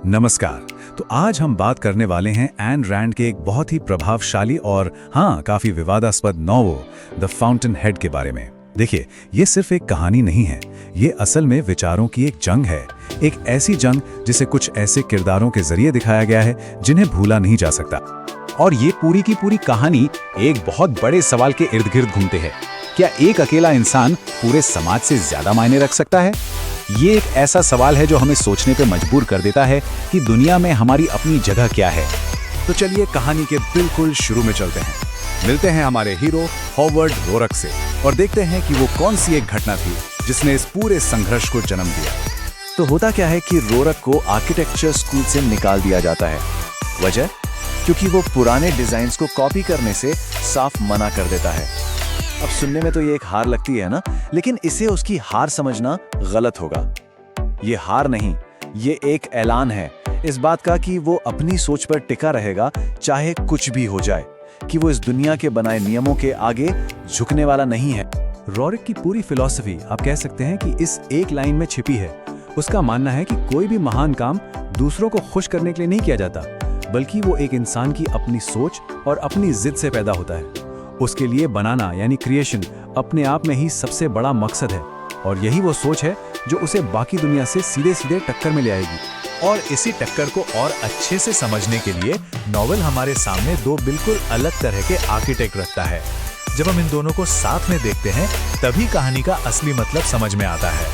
नमस्कार। तो आज हम बात करने वाले हैं एन रैंड के एक बहुत ही प्रभावशाली और काफी विवादास्पद नॉवेल द फाउंटेन हेड के बारे में। देखिए, ये सिर्फ एक कहानी नहीं है, ये असल में विचारों की एक जंग है। एक ऐसी जंग जिसे कुछ ऐसे किरदारों के जरिए दिखाया गया है जिन्हें भूला नहीं जा सकता। और ये पूरी की पूरी कहानी एक बहुत बड़े सवाल के इर्द गिर्द घूमते हैं। क्या एक अकेला इंसान पूरे समाज से ज्यादा मायने रख सकता है? ये एक ऐसा सवाल है जो हमें सोचने पे मजबूर कर देता है कि दुनिया में हमारी अपनी जगह क्या है। तो चलिए कहानी के बिल्कुल शुरू में चलते हैं। मिलते हैं हमारे हीरो हॉवर्ड रोरक से और देखते हैं कि वो कौन सी एक घटना थी जिसने इस पूरे संघर्ष को जन्म दिया। तो होता क्या है कि रोरक को आर्किटेक्चर स्कूल से निकाल दिया जाता है। वजह? क्योंकि वो पुराने डिजाइन्स को कॉपी करने से साफ मना कर देता है। अब सुनने में तो ये एक हार लगती है ना, लेकिन इसे उसकी हार समझना गलत होगा। ये हार नहीं, ये एक ऐलान है इस बात का कि वो अपनी सोच पर टिका रहेगा, चाहे कुछ भी हो जाए, कि वो इस दुनिया के बनाए नियमों के आगे झुकने वाला नहीं है। रोरक की पूरी फिलॉसफी आप कह सकते हैं कि इस एक लाइन में छिपी है। उसका मानना है कि कोई भी महान काम दूसरों को खुश करने के लिए नहीं किया जाता, बल्कि वो एक इंसान की अपनी सोच और अपनी जिद से पैदा होता है। उसके लिए बनाना यानी क्रिएशन अपने आप में ही सबसे बड़ा मकसद है, और यही वो सोच है जो उसे बाकी दुनिया से सीधे सीधे टक्कर में ले आएगी। और इसी टक्कर को और अच्छे से समझने के लिए नॉवेल हमारे सामने दो बिल्कुल अलग तरह के आर्किटेक्ट रखता है। जब हम इन दोनों को साथ में देखते हैं तभी कहानी का असली मतलब समझ में आता है।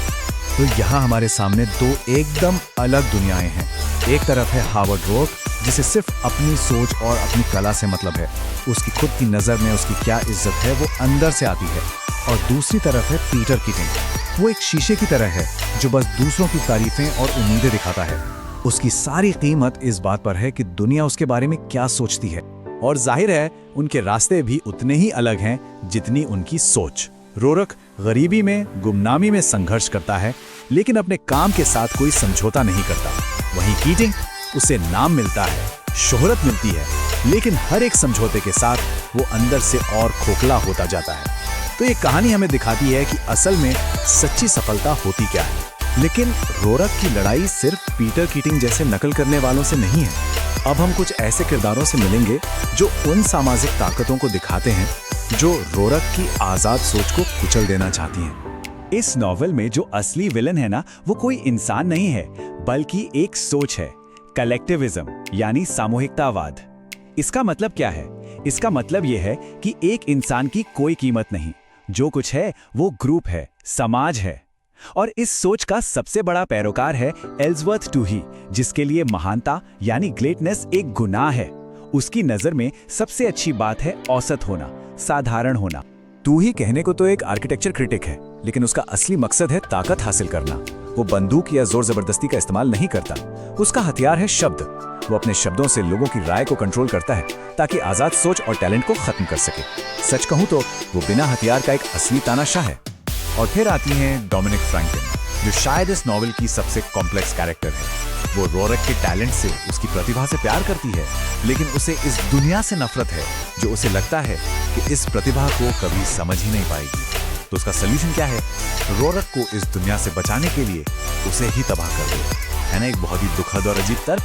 तो यहाँ हमारे सामने दो एकदम अलग दुनियाएं हैं। एक तरफ है हॉवर्ड रोरक, जिसे सिर्फ अपनी सोच और अपनी कला से मतलब है। उसकी खुद की नज़र में उसकी क्या इज्जत है वो अंदर से आती है। और दूसरी तरफ है पीटर कीटिंग। वो एक शीशे की तरह है जो बस दूसरों की तारीफें और उम्मीदें दिखाता है। उसकी सारी कीमत इस बात पर है कि दुनिया उसके बारे में क्या सोचती है। और जाहिर है उनके रास्ते भी उतने ही अलग हैं जितनी उनकी सोच। रोरक गरीबी में, गुमनामी में संघर्ष करता है, लेकिन अपने काम के साथ कोई समझौता नहीं करता। वहीं कीटिंग, उसे नाम मिलता है, शोहरत मिलती है, लेकिन हर एक समझौते के साथ वो अंदर से और खोखला होता जाता है। तो ये कहानी हमें दिखाती है कि असल में सच्ची सफलता होती क्या है। लेकिन रोरक की लड़ाई सिर्फ पीटर कीटिंग जैसे नकल करने वालों से नहीं है। अब हम कुछ ऐसे किरदारों से मिलेंगे जो उन सामाजिक ताकतों को दिखाते हैं जो रोरक की आजाद सोच को कुचल देना चाहती हैं। इस नॉवेल में जो असली विलन है ना, वो कोई इंसान नहीं है, बल्कि एक सोच है, कलेक्टिविज्म यानी सामूहिकतावाद। इसका मतलब क्या है? इसका मतलब यह है कि एक इंसान की कोई कीमत नहीं, जो कुछ है वो ग्रुप है, समाज है। और इस सोच का सबसे बड़ा पैरोकार है एल्सवर्थ टूही, जिसके लिए महानता यानी ग्रेटनेस एक गुनाह है। उसकी नजर में सबसे अच्छी बात है औसत होना, साधारण होना। टूही कहने को तो एक आर्किटेक्चर क्रिटिक है, लेकिन उसका असली मकसद है ताकत हासिल करना। वो बंदूक या जोर जबरदस्ती का इस्तेमाल नहीं करता। उसका हथियार है शब्द। वो अपने शब्दों से लोगों की राय को कंट्रोल करता है ताकि आजाद सोच और टैलेंट को खत्म कर सके। सच कहूं तो वो बिना हथियार का एक असली तानाशाह है। और फिर आती हैं डोमिनिक फ्रैंकलिन, जो शायद इस नॉवेल की सबसे कॉम्प्लेक्स कैरेक्टर है। वो रोरक के टैलेंट से, उसकी प्रतिभा से प्यार करती है, लेकिन उसे इस दुनिया से नफरत है जो उसे लगता है कि इस प्रतिभा को कभी समझ ही नहीं पाएगी। तो उसका सलूशन क्या है? रोरक को इस दुनिया से बचाने के लिए उसे ही तबाह कर दे। है ना एक बहुत ही दुखद और अजीब तर्क।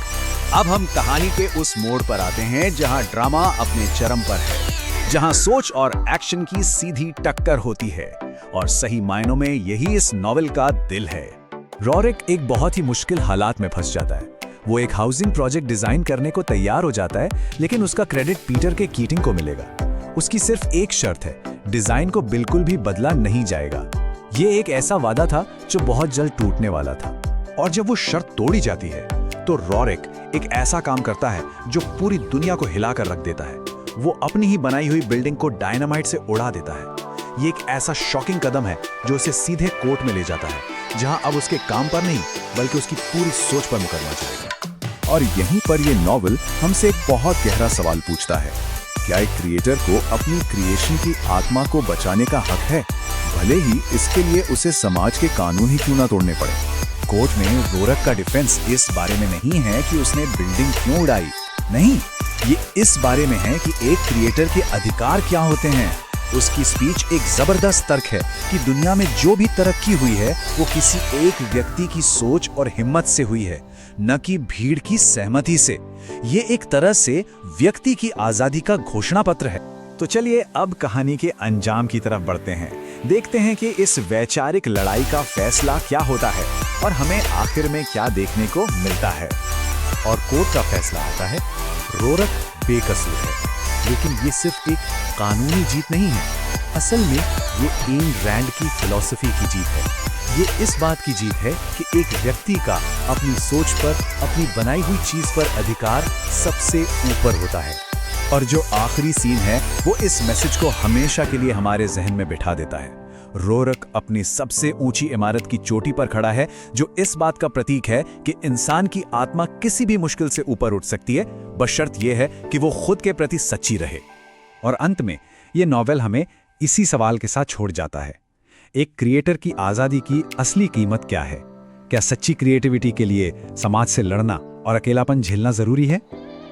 अब हम कहानी के उस मोड़ पर आते हैं जहां ड्रामा अपने चरम पर है, जहां सोच और एक्शन की सीधी टक्कर होती है, और सही मायनों में यही इस नॉवेल का दिल है। रोरक एक बहुत ही मुश्किल हालात में फंस जाता है। वो एक हाउसिंग प्रोजेक्ट डिजाइन करने को तैयार हो जाता है, लेकिन उसका क्रेडिट पीटर के कीटिंग को मिलेगा। उसकी सिर्फ एक शर्त है, डिजाइन को बिल्कुल भी बदला नहीं जाएगा। ये एक ऐसा वादा था जो बहुत जल्द टूटने वाला था। और जब वो शर्त तोड़ी जाती है तो रोरक एक ऐसा काम करता है जो पूरी दुनिया को हिलाकर रख देता है। वो अपनी ही बनाई हुई बिल्डिंग को डायनामाइट से उड़ा देता है। ये एक ऐसा शॉकिंग कदम है जो उसे सीधे कोर्ट में ले जाता है, जहां अब उसके काम पर नहीं बल्कि उसकी पूरी सोच पर मुकदमा चलेगा। और यहीं पर ये नॉवेल हमसे एक बहुत गहरा सवाल पूछता है, क्या एक क्रिएटर को अपनी क्रिएशन की आत्मा को बचाने का हक है, भले ही इसके लिए उसे समाज के कानून ही क्यों ना तोड़ने पड़े। कोर्ट में रोरक का डिफेंस इस बारे में नहीं है कि उसने बिल्डिंग क्यों उड़ाई, नहीं, ये इस बारे में है कि एक क्रिएटर के अधिकार क्या होते हैं। उसकी स्पीच एक जबरदस्त तर्क है कि दुनिया में जो भी तरक्की हुई है वो किसी एक व्यक्ति की सोच और हिम्मत से हुई है, न कि भीड़ की सहमति से। ये एक तरह से व्यक्ति की आजादी का घोषणा पत्र है। तो चलिए अब कहानी के अंजाम की तरफ बढ़ते हैं। देखते हैं कि इस वैचारिक लड़ाई का फैसला क्या होता है और हमें आखिर में क्या देखने को मिलता है। और कोर्ट का फैसला आता है, रोरक बेकसूर है। लेकिन ये सिर्फ एक कानूनी जीत नहीं है, असल में ये एन रैंड की फिलॉसफी की जीत है। ये इस बात की जीत है कि एक व्यक्ति का अपनी सोच पर, अपनी बनाई हुई चीज पर अधिकार सबसे ऊपर होता है। और जो आखिरी सीन है वो इस मैसेज को हमेशा के लिए हमारे जहन में बिठा देता है। रोरक अपनी सबसे ऊंची इमारत की चोटी पर खड़ा है, जो इस बात का प्रतीक है कि इंसान की आत्मा किसी भी मुश्किल से ऊपर उठ सकती है, बशर्त यह है कि वो खुद के प्रति सच्ची रहे। और अंत में ये नॉवेल हमें इसी सवाल के साथ छोड़ जाता है, एक क्रिएटर की आज़ादी की असली कीमत क्या है? क्या सच्ची क्रिएटिविटी के लिए समाज से लड़ना और अकेलापन झेलना जरूरी है?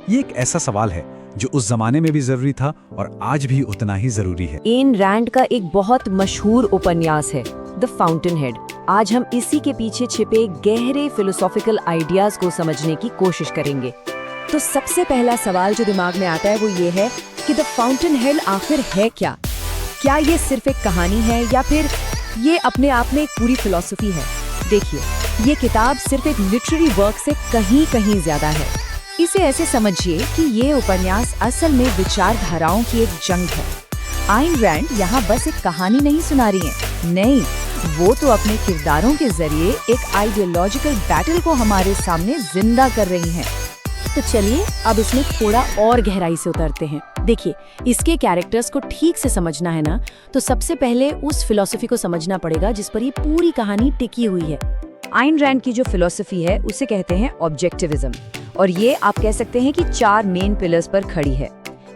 ये एक ऐसा सवाल है जो उस जमाने में भी जरूरी था और आज भी उतना ही जरूरी है। एन रैंड का एक बहुत मशहूर उपन्यास है द फाउंटेन हेड। आज हम इसी के पीछे छिपे गहरे फिलोसॉफिकल आइडियाज को समझने की कोशिश करेंगे। तो सबसे पहला सवाल जो दिमाग में आता है वो ये है कि द फाउंटेन हेड आखिर है क्या? क्या ये सिर्फ एक कहानी है या फिर ये अपने आप में एक पूरी फिलॉसफी है? देखिए, ये किताब सिर्फ एक लिटरेरी वर्क से कहीं ज्यादा है। इसे ऐसे समझिए कि ये उपन्यास असल में विचारधाराओं की एक जंग है। आइन रैंड यहाँ बस एक कहानी नहीं सुना रही है, नहीं, वो तो अपने किरदारों के जरिए एक आइडियोलॉजिकल बैटल को हमारे सामने जिंदा कर रही हैं। तो चलिए अब इसमें थोड़ा और गहराई से उतरते हैं। देखिए, इसके कैरेक्टर्स को ठीक से समझना है ना, तो सबसे पहले उस फिलॉसफी को समझना पड़ेगा जिस पर ये पूरी कहानी टिकी हुई है। आइन रैंड की जो फिलॉसफी है उसे कहते हैं ऑब्जेक्टिविज्म, और ये आप कह सकते हैं कि 4 मेन पिलर्स पर खड़ी है।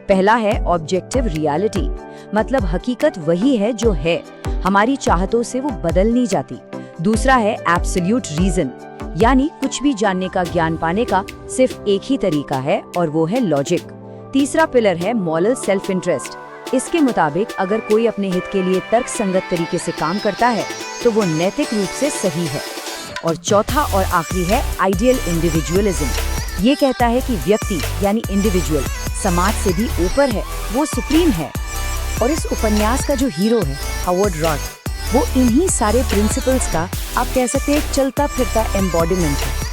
पहला है ऑब्जेक्टिव रियलिटी, मतलब हकीकत वही है जो है, हमारी चाहतों से वो बदल नहीं जाती। दूसरा है एब्सोल्यूट रीजन, यानी कुछ भी जानने का, ज्ञान पाने का सिर्फ एक ही तरीका है और वो है लॉजिक। तीसरा पिलर है मॉरल सेल्फ इंटरेस्ट, इसके मुताबिक अगर कोई अपने हित के लिए तर्क संगत तरीके से काम करता है तो वो नैतिक रूप से सही है। और चौथा और आखिरी है आइडियल इंडिविजुअलिज्म, ये कहता है कि व्यक्ति यानी इंडिविजुअल समाज से भी ऊपर है, वो सुप्रीम है। और इस उपन्यास का जो हीरो है हावर्ड रॉड, वो इन्हीं सारे प्रिंसिपल्स का आप कह सकते हैं चलता फिरता एम्बॉडीमेंट है।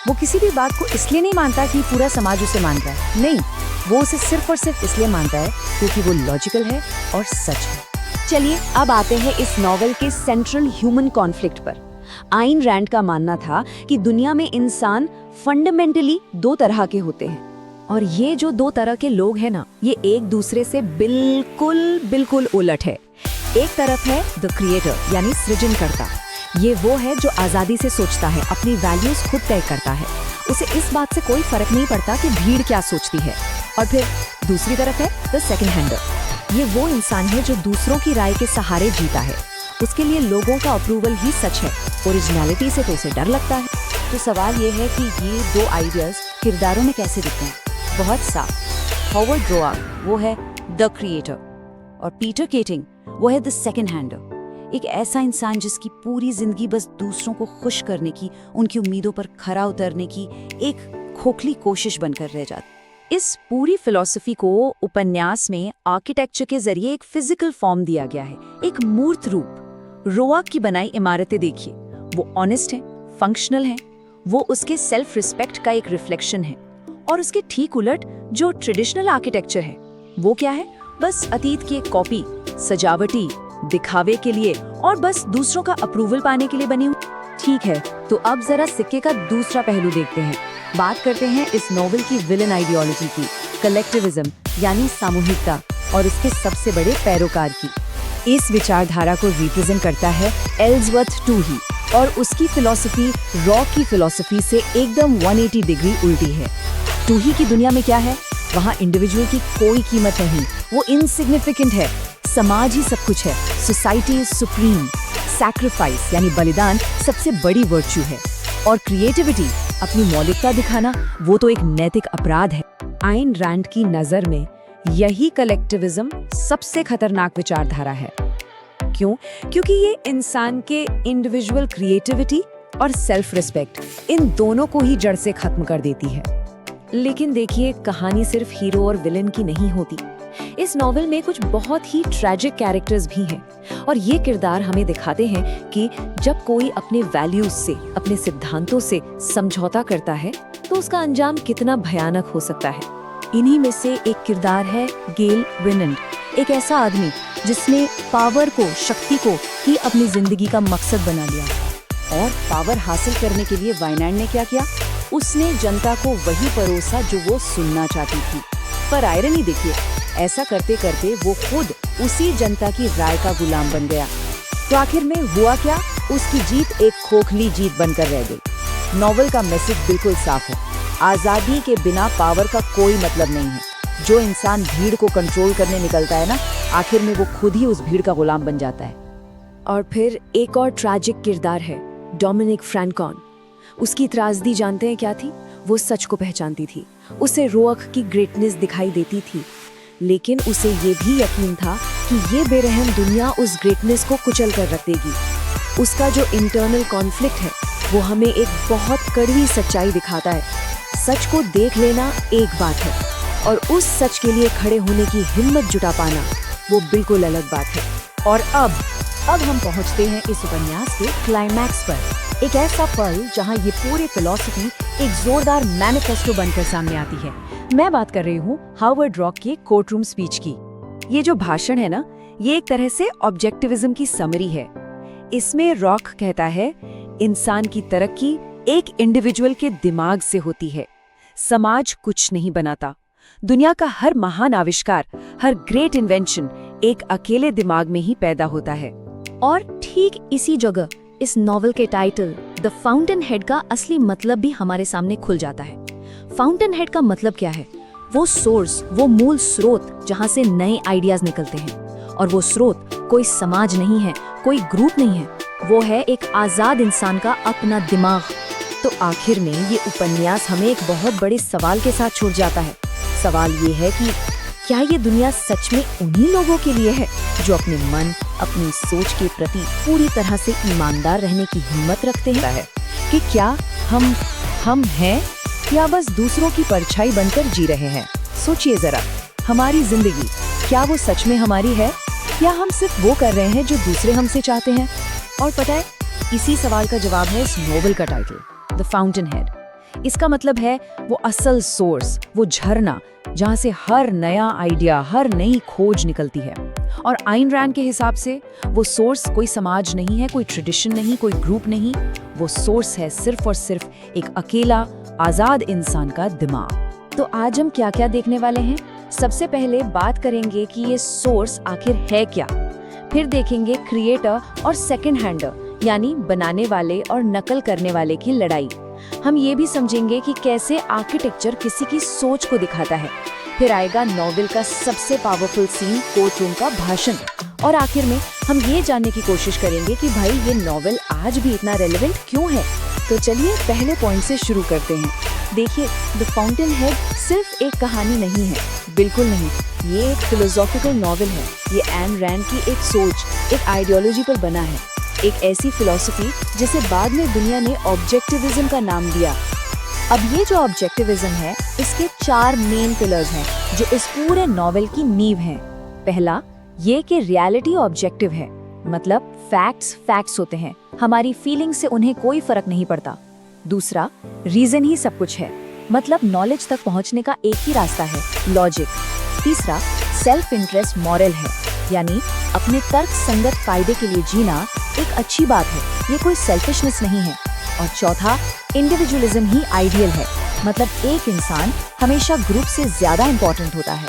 वो किसी भी बात को इसलिए नहीं मानता कि पूरा समाज उसे मानता है, नहीं, वो उसे सिर्फ और सिर्फ इसलिए मानता है क्योंकि वो लॉजिकल है और सच है। चलिए अब आते हैं इस नॉवेल के सेंट्रल ह्यूमन कॉन्फ्लिक्ट पर। आइन रैंड का मानना था कि दुनिया में इंसान फंडामेंटली 2 तरह के होते हैं, और ये जो 2 तरह के लोग हैं ना, ये एक दूसरे से बिल्कुल उलट है। एक तरफ है द क्रिएटर यानी सृजनकर्ता, ये वो है जो आजादी से सोचता है, अपनी वैल्यूज खुद तय करता है, उसे इस बात से कोई फर्क नहीं पड़ता कि भीड़ क्या सोचती है। और फिर दूसरी तरफ है द सेकंड हैंडर, ये वो इंसान है जो दूसरों की राय के सहारे जीता है, उसके लिए लोगों का अप्रूवल ही सच है, ओरिजिनलिटी से तो उसे डर लगता है। तो सवाल ये है कि ये 2 आइडियाज किरदारों में कैसे दिखते हैं? बहुत साफ, हॉवर्ड रोआर्क वो है द क्रिएटर और पीटर केटिंग वो है द सेकंड हैंडर, एक ऐसा इंसान जिसकी पूरी जिंदगी बस दूसरों को खुश करने की, उनकी उम्मीदों पर खरा उतरने की एक खोखली कोशिश बनकर रह जाती। इस पूरी फिलॉसफी को उपन्यास में आर्किटेक्चर के जरिए एक फिजिकल फॉर्म दिया गया है, एक मूर्त रूप। रोआर्क की बनाई इमारतें देखिए, वो ऑनेस्ट हैं, फंक्शनल हैं, वो उसके सेल्फ रिस्पेक्ट का एक रिफ्लेक्शन है। और उसके ठीक उलट जो ट्रेडिशनल आर्किटेक्चर है वो क्या है? बस अतीत की एक कॉपी, सजावटी, दिखावे के लिए और बस दूसरों का अप्रूवल पाने के लिए बनी हुई। ठीक है, तो अब जरा सिक्के का दूसरा पहलू देखते हैं। बात करते हैं इस नॉवेल की विलन आइडियोलॉजी की, कलेक्टिविज्म यानी सामूहिकता, और इसके सबसे बड़े पैरोकार की। इस विचारधारा को रिप्रेजेंट करता है एल्सवर्थ टूही, और उसकी फिलॉसफी रॉक की फिलॉसफी से एकदम 180 डिग्री उल्टी है। टूही की दुनिया में क्या है? वहाँ इंडिविजुअल की कोई कीमत नहीं, वो इनसिग्निफिकेंट है, समाज ही सब कुछ है, सोसाइटी इज सुप्रीम, सैक्रिफाइस यानी बलिदान सबसे बड़ी वर्च्यू है, और क्रिएटिविटी, अपनी मौलिकता दिखाना, वो तो एक नैतिक अपराध है। आइन रैंड की नजर में यही कलेक्टिविज्म सबसे खतरनाक विचारधारा है। क्यों? क्योंकि ये इंसान के इंडिविजुअल क्रिएटिविटी और सेल्फ रिस्पेक्ट इन दोनों को ही जड़ से खत्म कर देती है। लेकिन देखिए, कहानी सिर्फ हीरो और विलेन की नहीं होती। इस नॉवेल में कुछ बहुत ही ट्रैजिक कैरेक्टर्स भी हैं और ये किरदार हमें दिखाते हैं कि जब कोई अपने वैल्यूज से, अपने सिद्धांतों से समझौता करता है तो उसका अंजाम कितना भयानक हो सकता है। इन्हीं में से एक किरदार है गेल विनेंट, एक ऐसा आदमी जिसने पावर को, शक्ति को ही अपनी जिंदगी का मकसद बना लिया। और पावर हासिल करने के लिए वाइनैंड ने क्या किया? उसने जनता को वही परोसा जो वो सुनना चाहती थी। पर आयरनी देखिए, ऐसा करते करते वो खुद उसी जनता की राय का गुलाम बन गया। तो आखिर में हुआ क्या? उसकी जीत एक खोखली जीत बनकर रह गई। नॉवल का मैसेज बिल्कुल साफ है, आजादी के बिना पावर का कोई मतलब नहीं है। जो इंसान भीड़ को कंट्रोल करने निकलता है ना, आखिर में वो खुद ही उस भीड़ का गुलाम बन जाता है। और फिर एक और ट्रैजिक किरदार है डोमिनिक फ्रैंकॉन। उसकी त्रासदी जानते हैं क्या थी? वो सच को पहचानती थी, उसे रोअक की ग्रेटनेस दिखाई देती थी, लेकिन उसे ये भी यकीन था कि ये बेरहम दुनिया उस ग्रेटनेस को कुचल कर रख देगी। उसका जो इंटरनल कॉन्फ्लिक्ट है वो हमें एक बहुत कड़वी सच्चाई दिखाता है। सच को देख लेना एक बात है और उस सच के लिए खड़े होने की हिम्मत जुटा पाना वो बिल्कुल अलग बात है। और अब हम पहुंचते हैं इस उपन्यास के क्लाइमैक्स पर, एक ऐसा पल जहां ये पूरी फिलॉसफी एक जोरदार मैनिफेस्टो बनकर सामने आती है। मैं बात कर रही हूँ हार्वर्ड रॉक के कोर्टरूम स्पीच की। ये जो भाषण है ना, ये एक तरह से ऑब्जेक्टिविज्म की समरी है। इसमें रॉक कहता है, इंसान की तरक्की एक इंडिविजुअल के दिमाग से होती है, समाज कुछ नहीं बनाता। दुनिया का हर महान आविष्कार, हर ग्रेट इन्वेंशन एक अकेले दिमाग में ही पैदा होता है। और ठीक इसी जगह इस नॉवेल के टाइटल द फाउंटेन हेड का असली मतलब भी हमारे सामने खुल जाता है। फाउंटेन हेड का मतलब क्या है? वो सोर्स, वो मूल स्रोत जहाँ से नए आइडियाज निकलते हैं। और वो स्रोत कोई समाज नहीं है, कोई ग्रुप नहीं है, वो है एक आजाद इंसान का अपना दिमाग। तो आखिर में ये उपन्यास हमें एक बहुत बड़े सवाल के साथ छोड़ जाता है। सवाल ये है कि क्या ये दुनिया सच में उन्हीं लोगों के लिए है जो अपने मन, अपनी सोच के प्रति पूरी तरह से ईमानदार रहने की हिम्मत रखते हैं? कि क्या हम हैं या बस दूसरों की परछाई बनकर जी रहे हैं? सोचिए जरा, हमारी जिंदगी क्या वो सच में हमारी है या हम सिर्फ वो कर रहे हैं जो दूसरे हमसे चाहते हैं? और पता है, इसी सवाल का जवाब है इस नोवेल का टाइटल, द फाउंटेन हेड। इसका मतलब है वो असल सोर्स, वो झरना जहाँ से हर नया आइडिया, हर नई खोज निकलती है। और आइन रैंड के हिसाब से वो सोर्स कोई समाज नहीं है, कोई ट्रेडिशन नहीं, कोई ग्रुप नहीं। वो सोर्स है सिर्फ और सिर्फ एक अकेला आजाद इंसान का दिमाग। तो आज हम क्या क्या देखने वाले हैं? सबसे पहले बात करेंगे कि ये सोर्स आखिर है क्या। फिर देखेंगे क्रिएटर और सेकंड हैंडर, यानी बनाने वाले और नकल करने वाले की लड़ाई। हम ये भी समझेंगे कि कैसे आर्किटेक्चर किसी की सोच को दिखाता है। फिर आएगा नॉवेल का सबसे पावरफुल सीन, कोर्टरूम का भाषण। और आखिर में हम ये जानने की कोशिश करेंगे कि भाई ये नॉवेल आज भी इतना रेलेवेंट क्यों है। तो चलिए पहले पॉइंट से शुरू करते हैं। देखिए, द फाउंटेन हेड सिर्फ एक कहानी नहीं है, बिल्कुल नहीं। ये एक फिलोसॉफिकल नॉवेल है। ये एन रैंड की एक सोच, एक आइडियोलॉजी पर बना है। एक ऐसी फिलॉसफी जिसे बाद में दुनिया ने ऑब्जेक्टिविज्म का नाम दिया। अब ये जो ऑब्जेक्टिविज्म है, इसके 4 मेन पिलर्स हैं जो इस पूरे नॉवेल की नींव हैं। पहला, ये कि रियलिटी ऑब्जेक्टिव है, मतलब फैक्ट्स होते हैं, हमारी फीलिंग से उन्हें कोई फर्क नहीं पड़ता। दूसरा, रीजन ही सब कुछ है, मतलब नॉलेज तक पहुंचने का एक ही रास्ता है, लॉजिक। तीसरा, सेल्फ इंटरेस्ट मॉरल है, यानी अपने तर्क संगत फायदे के लिए जीना एक अच्छी बात है, ये कोई सेल्फिशनेस नहीं है। और चौथा, इंडिविजुअलिज्म ही आइडियल है, मतलब एक इंसान हमेशा ग्रुप से ज्यादा इंपॉर्टेंट होता है।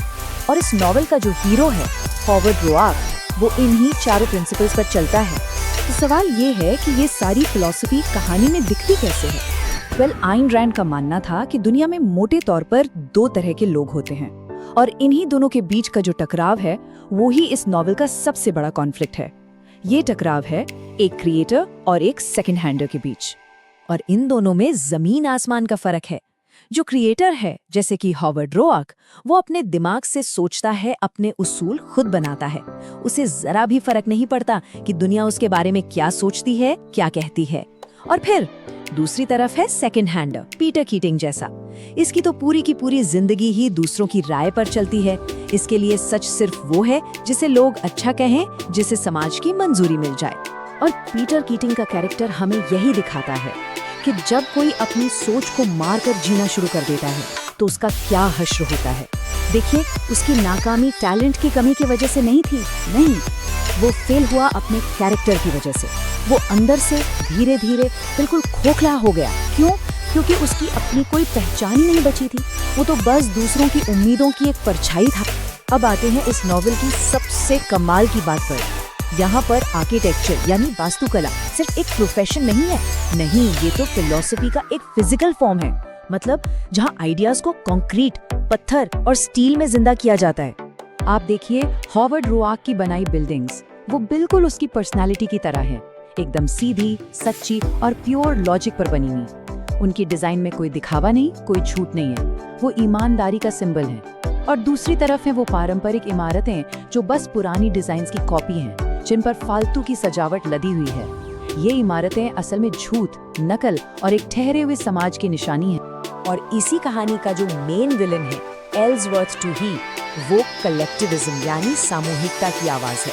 और इस नॉवेल का जो हीरो है हार्वर्ड रोआक, वो इन्हीं चारों प्रिंसिपल्स पर चलता है। तो सवाल ये है कि ये सारी फिलॉसफी कहानी में दिखती कैसे है? वेल, आइन रैंड का मानना था कि दुनिया में मोटे तौर पर 2 तरह के लोग होते हैं और इन्हीं दोनों के बीच का जो टकराव है वो ही इस नॉवेल का सबसे बड़ा कॉन्फ्लिक्ट है। ये टकराव है एक क्रिएटर और एक सेकंड हैंडर के बीच, और इन दोनों में जमीन आसमान का फर्क है। जो क्रिएटर है, जैसे कि हार्वर्ड रोआक, वो अपने दिमाग से सोचता है, अपने उसूल खुद बनाता है। उसे जरा भी फर्क नहीं पड़ता कि दुनिया उसके बारे में क्या सोचती है, क्या कहती है। और फिर दूसरी तरफ है सेकंड हैंडर, पीटर कीटिंग जैसा। इसकी तो पूरी की पूरी जिंदगी ही दूसरों की राय पर चलती है। इसके लिए सच सिर्फ वो है जिसे लोग अच्छा कहें, जिसे समाज की मंजूरी मिल जाए। और पीटर कीटिंग का कैरेक्टर हमें यही दिखाता है कि जब कोई अपनी सोच को मारकर जीना शुरू कर देता है तो उसका क्या हश्र होता है। देखिए, उसकी नाकामी टैलेंट की कमी की वजह से नहीं थी, नहीं, वो फेल हुआ अपने कैरेक्टर की वजह से। वो अंदर से धीरे धीरे बिल्कुल खोखला हो गया। क्यों? क्योंकि उसकी अपनी कोई पहचान ही नहीं बची थी। वो तो बस दूसरों की उम्मीदों की एक परछाई था। अब आते हैं इस नॉवेल की सबसे कमाल की बात पर। यहाँ पर आर्किटेक्चर यानी वास्तुकला सिर्फ एक प्रोफेशन नहीं है, नहीं, ये तो फिलॉसफी का एक फिजिकल फॉर्म है। मतलब जहाँ आइडियाज को कंक्रीट, पत्थर और स्टील में जिंदा किया जाता है। आप देखिए, हॉवर्ड रोआर्क की बनाई बिल्डिंग्स, वो बिल्कुल उसकी पर्सनालिटी की तरह है, एकदम सीधी, सच्ची और प्योर लॉजिक पर बनी हुई। उनकी डिजाइन में कोई दिखावा नहीं, कोई झूठ नहीं है, वो ईमानदारी का सिंबल है। और दूसरी तरफ है वो पारंपरिक इमारतें जो बस पुरानी डिजाइन्स की कॉपी हैं, जिन पर फालतू की सजावट लदी हुई है। ये इमारतें असल में झूठ, नकल और एक ठहरे हुए समाज की निशानी है। और इसी कहानी का जो मेन विलन है, एल्सवर्थ टू ही, वो कलेक्टिविज्म यानी सामूहिकता की आवाज है।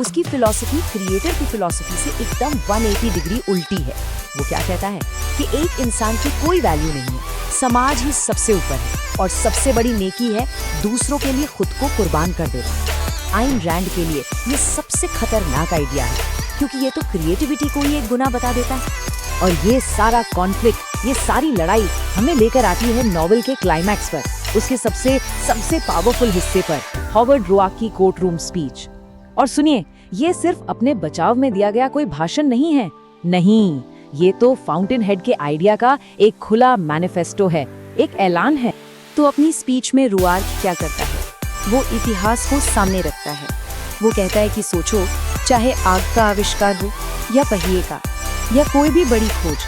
उसकी फिलॉसफी क्रिएटर की फिलॉसफी से एकदम 180 डिग्री उल्टी है। वो क्या कहता है कि एक इंसान की कोई वैल्यू नहीं है, समाज ही सबसे ऊपर है और सबसे बड़ी नेकी है दूसरों के लिए खुद को कुर्बान कर देना। आइन रैंड के लिए ये सबसे खतरनाक आइडिया है, क्योंकि ये तो क्रिएटिविटी को ही एक गुनाह बता देता है। और ये सारा कॉन्फ्लिक्ट, ये सारी लड़ाई हमें लेकर आती है नॉवेल के क्लाइमैक्स पर, उसके सबसे पावरफुल हिस्से पर, हॉवर्ड रोआर्क की कोर्ट रूम स्पीच। और सुनिए, ये सिर्फ अपने बचाव में दिया गया कोई भाषण नहीं है, नहीं, ये तो फाउंटेन हेड के आइडिया का एक खुला मैनिफेस्टो है, एक ऐलान है। तो अपनी स्पीच में रोआर्क क्या करता है? वो इतिहास को सामने रखता है। वो कहता है कि सोचो, चाहे आग का आविष्कार हो या पहिए का या कोई भी बड़ी खोज,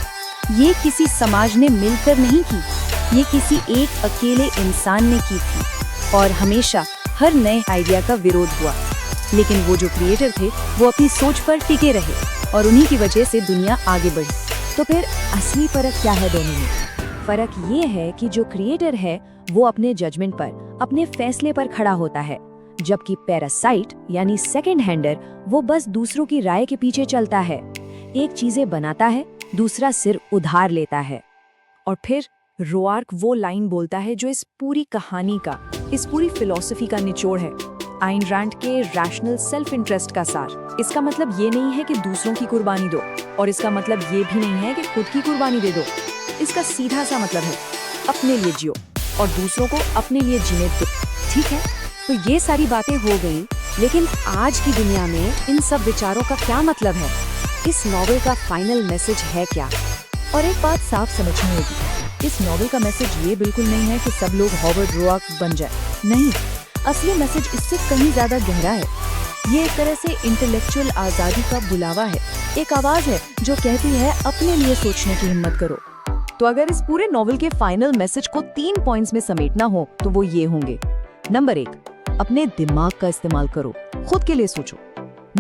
ये किसी समाज ने मिलकर नहीं की, ये किसी एक अकेले इंसान ने की थी। और हमेशा हर नए आइडिया का विरोध हुआ, लेकिन वो जो क्रिएटर थे वो अपनी सोच पर टिके रहे और उन्हीं की वजह से दुनिया आगे बढ़ी। तो फिर असली फर्क क्या है दोनों में? फर्क ये है कि जो क्रिएटर है वो अपने जजमेंट पर, अपने फैसले पर खड़ा होता है, जबकि पैरासाइट यानी सेकंड हैंडर वो बस दूसरों की राय के पीछे चलता है। एक चीजें बनाता है, दूसरा सिर उधार लेता है। और फिर रोआर्क वो लाइन बोलता है जो इस पूरी कहानी का, इस पूरी फिलॉसफी का निचोड़ है, आइन रैंड के रैशनल सेल्फ इंटरेस्ट का सार। इसका मतलब ये नहीं है कि दूसरों की कुर्बानी दो, और इसका मतलब ये भी नहीं है कि खुद की कुर्बानी दे दो। इसका सीधा सा मतलब है अपने लिए जियो और दूसरों को अपने लिए जीने दो। ठीक है, तो ये सारी बातें हो गई, लेकिन आज की दुनिया में इन सब विचारों का क्या मतलब है? इस नॉवेल का फाइनल मैसेज है क्या? और एक बात साफ समझनी होगी, इस नॉवेल का मैसेज ये बिल्कुल नहीं है कि सब लोग हॉवर्ड रोआर्क बन जाए, नहीं, असली मैसेज इससे कहीं ज्यादा गहरा है। ये एक तरह से इंटेलेक्चुअल आजादी का बुलावा है, एक आवाज है जो कहती है अपने लिए सोचने की हिम्मत करो। तो अगर इस पूरे नॉवेल के फाइनल मैसेज को 3 पॉइंट्स में समेटना हो तो वो ये होंगे। नंबर 1, अपने दिमाग का इस्तेमाल करो, खुद के लिए सोचो।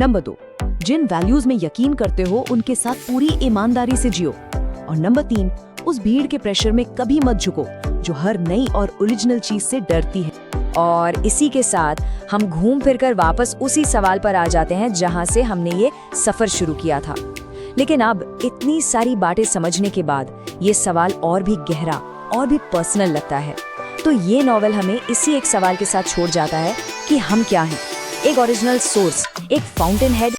नंबर 2, जिन वैल्यूज में यकीन करते हो उनके साथ पूरी ईमानदारी से जियो। और नंबर 3, उस भीड़ के प्रेशर में कभी मत झुको जो हर नई और ओरिजिनल चीज से डरती है। और इसी के साथ हम घूम फिरकर वापस उसी सवाल पर आ जाते हैं जहां से हमने ये सफर शुरू किया था। लेकिन अब इतनी सारी बातें समझने के बाद ये सवाल और भी गहरा और भी पर्सनल लगता है। तो ये नॉवेल हमें इसी एक सवाल के साथ छोड़ जाता है कि हम क्या हैं? एक ओरिजिनल सोर्स, एक फाउंटेन हेड